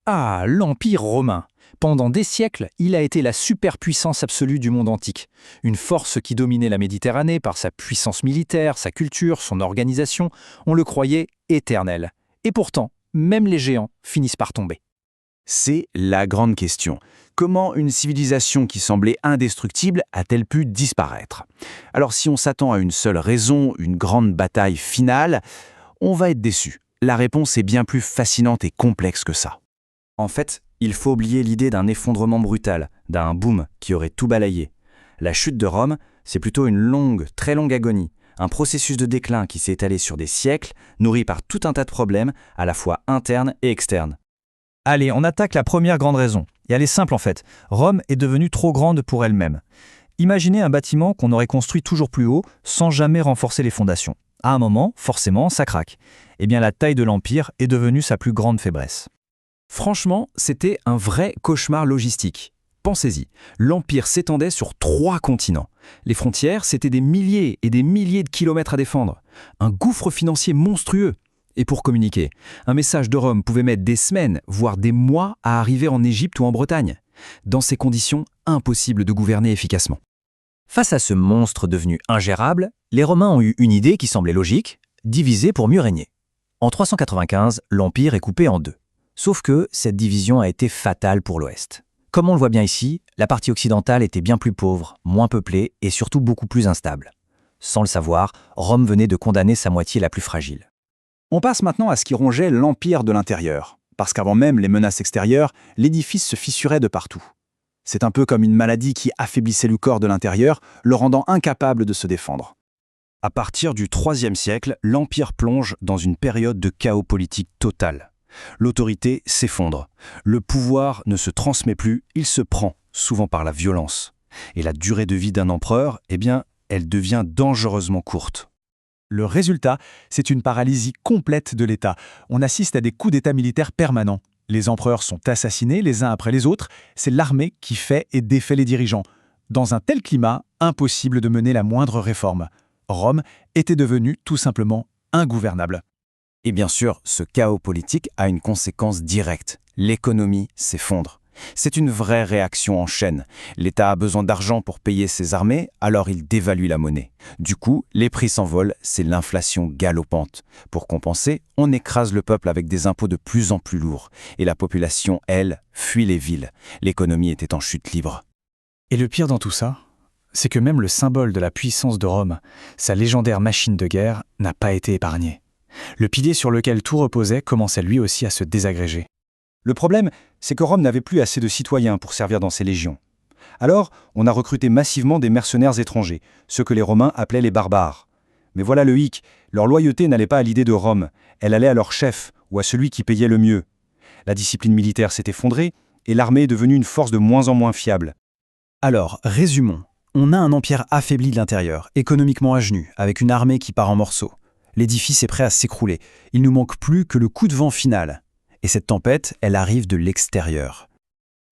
Ah, l'Empire romain. Pendant des siècles, il a été la superpuissance absolue du monde antique. Une force qui dominait la Méditerranée par sa puissance militaire, sa culture, son organisation. On le croyait éternel. Et pourtant, même les géants finissent par tomber. C'est la grande question. Comment une civilisation qui semblait indestructible a-t-elle pu disparaître? Alors si on s'attend à une seule raison, une grande bataille finale, on va être déçu. La réponse est bien plus fascinante et complexe que ça. En fait, il faut oublier l'idée d'un effondrement brutal, d'un boom qui aurait tout balayé. La chute de Rome, c'est plutôt une longue, très longue agonie, un processus de déclin qui s'est étalé sur des siècles, nourri par tout un tas de problèmes, à la fois internes et externes. Allez, on attaque la première grande raison. Et elle est simple en fait. Rome est devenue trop grande pour elle-même. Imaginez un bâtiment qu'on aurait construit toujours plus haut sans jamais renforcer les fondations. À un moment, forcément, ça craque. Eh bien, la taille de l'Empire est devenue sa plus grande faiblesse. Franchement, c'était un vrai cauchemar logistique. Pensez-y, l'Empire s'étendait sur 3 continents. Les frontières, c'était des milliers et des milliers de kilomètres à défendre. Un gouffre financier monstrueux. Et pour communiquer, un message de Rome pouvait mettre des semaines, voire des mois à arriver en Égypte ou en Bretagne. Dans ces conditions, impossible de gouverner efficacement. Face à ce monstre devenu ingérable, les Romains ont eu une idée qui semblait logique, diviser pour mieux régner. En 395, l'Empire est coupé en deux. Sauf que cette division a été fatale pour l'Ouest. Comme on le voit bien ici, la partie occidentale était bien plus pauvre, moins peuplée et surtout beaucoup plus instable. Sans le savoir, Rome venait de condamner sa moitié la plus fragile. On passe maintenant à ce qui rongeait l'Empire de l'intérieur. Parce qu'avant même les menaces extérieures, l'édifice se fissurait de partout. C'est un peu comme une maladie qui affaiblissait le corps de l'intérieur, le rendant incapable de se défendre. À partir du IIIe siècle, l'Empire plonge dans une période de chaos politique total. L'autorité s'effondre. Le pouvoir ne se transmet plus, il se prend, souvent par la violence. Et la durée de vie d'un empereur, elle devient dangereusement courte. Le résultat, c'est une paralysie complète de l'État. On assiste à des coups d'État militaires permanents. Les empereurs sont assassinés les uns après les autres. C'est l'armée qui fait et défait les dirigeants. Dans un tel climat, impossible de mener la moindre réforme. Rome était devenue tout simplement ingouvernable. Et bien sûr, ce chaos politique a une conséquence directe. L'économie s'effondre. C'est une vraie réaction en chaîne. L'État a besoin d'argent pour payer ses armées, alors il dévalue la monnaie. Du coup, les prix s'envolent, c'est l'inflation galopante. Pour compenser, on écrase le peuple avec des impôts de plus en plus lourds. Et la population, elle, fuit les villes. L'économie était en chute libre. Et le pire dans tout ça, c'est que même le symbole de la puissance de Rome, sa légendaire machine de guerre, n'a pas été épargné. Le pilier sur lequel tout reposait commençait lui aussi à se désagréger. Le problème, c'est que Rome n'avait plus assez de citoyens pour servir dans ses légions. Alors, on a recruté massivement des mercenaires étrangers, ceux que les Romains appelaient les barbares. Mais voilà le hic, leur loyauté n'allait pas à l'idée de Rome, elle allait à leur chef ou à celui qui payait le mieux. La discipline militaire s'est effondrée et l'armée est devenue une force de moins en moins fiable. Alors, résumons. On a un empire affaibli de l'intérieur, économiquement à genoux, avec une armée qui part en morceaux. L'édifice est prêt à s'écrouler. Il ne manque plus que le coup de vent final. Et cette tempête, elle arrive de l'extérieur.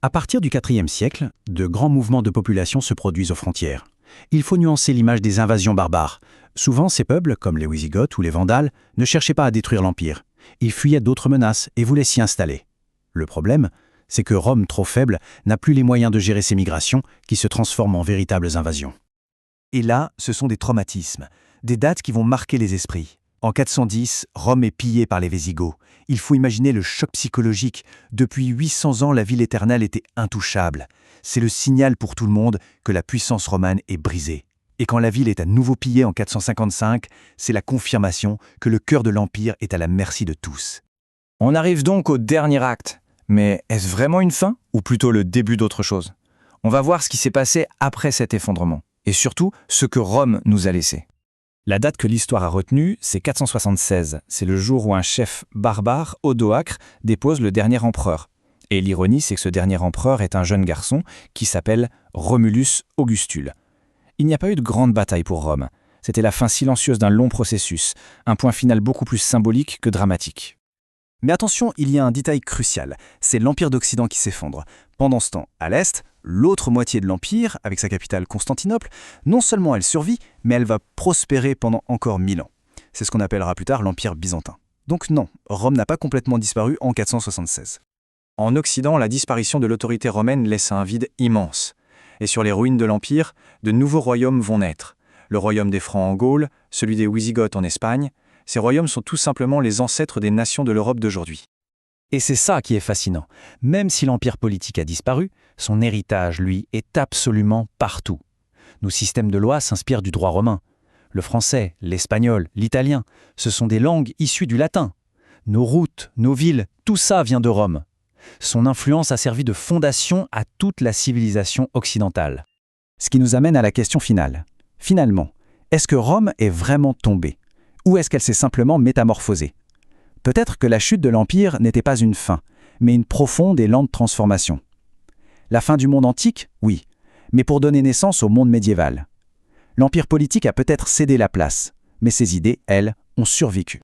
À partir du IVe siècle, de grands mouvements de population se produisent aux frontières. Il faut nuancer l'image des invasions barbares. Souvent, ces peuples, comme les Wisigoths ou les Vandales, ne cherchaient pas à détruire l'Empire. Ils fuyaient d'autres menaces et voulaient s'y installer. Le problème, c'est que Rome, trop faible, n'a plus les moyens de gérer ces migrations qui se transforment en véritables invasions. Et là, ce sont des traumatismes, des dates qui vont marquer les esprits. En 410, Rome est pillée par les Wisigoths. Il faut imaginer le choc psychologique. Depuis 800 ans, la ville éternelle était intouchable. C'est le signal pour tout le monde que la puissance romane est brisée. Et quand la ville est à nouveau pillée en 455, c'est la confirmation que le cœur de l'Empire est à la merci de tous. On arrive donc au dernier acte. Mais est-ce vraiment une fin ou plutôt le début d'autre chose? On va voir ce qui s'est passé après cet effondrement. Et surtout, ce que Rome nous a laissé. La date que l'histoire a retenue, c'est 476. C'est le jour où un chef barbare, Odoacre, dépose le dernier empereur. Et l'ironie, c'est que ce dernier empereur est un jeune garçon qui s'appelle Romulus Augustule. Il n'y a pas eu de grande bataille pour Rome. C'était la fin silencieuse d'un long processus, un point final beaucoup plus symbolique que dramatique. Mais attention, il y a un détail crucial, c'est l'Empire d'Occident qui s'effondre. Pendant ce temps, à l'Est, l'autre moitié de l'Empire, avec sa capitale Constantinople, non seulement elle survit, mais elle va prospérer pendant encore 1000 ans. C'est ce qu'on appellera plus tard l'Empire byzantin. Donc non, Rome n'a pas complètement disparu en 476. En Occident, la disparition de l'autorité romaine laisse un vide immense. Et sur les ruines de l'Empire, de nouveaux royaumes vont naître. Le royaume des Francs en Gaule, celui des Wisigoths en Espagne. Ces royaumes sont tout simplement les ancêtres des nations de l'Europe d'aujourd'hui. Et c'est ça qui est fascinant. Même si l'empire politique a disparu, son héritage, lui, est absolument partout. Nos systèmes de loi s'inspirent du droit romain. Le français, l'espagnol, l'italien, ce sont des langues issues du latin. Nos routes, nos villes, tout ça vient de Rome. Son influence a servi de fondation à toute la civilisation occidentale. Ce qui nous amène à la question finale. Finalement, est-ce que Rome est vraiment tombée? Ou est-ce qu'elle s'est simplement métamorphosée? Peut-être que la chute de l'Empire n'était pas une fin, mais une profonde et lente transformation. La fin du monde antique? Oui, mais pour donner naissance au monde médiéval. L'Empire politique a peut-être cédé la place, mais ses idées, elles, ont survécu.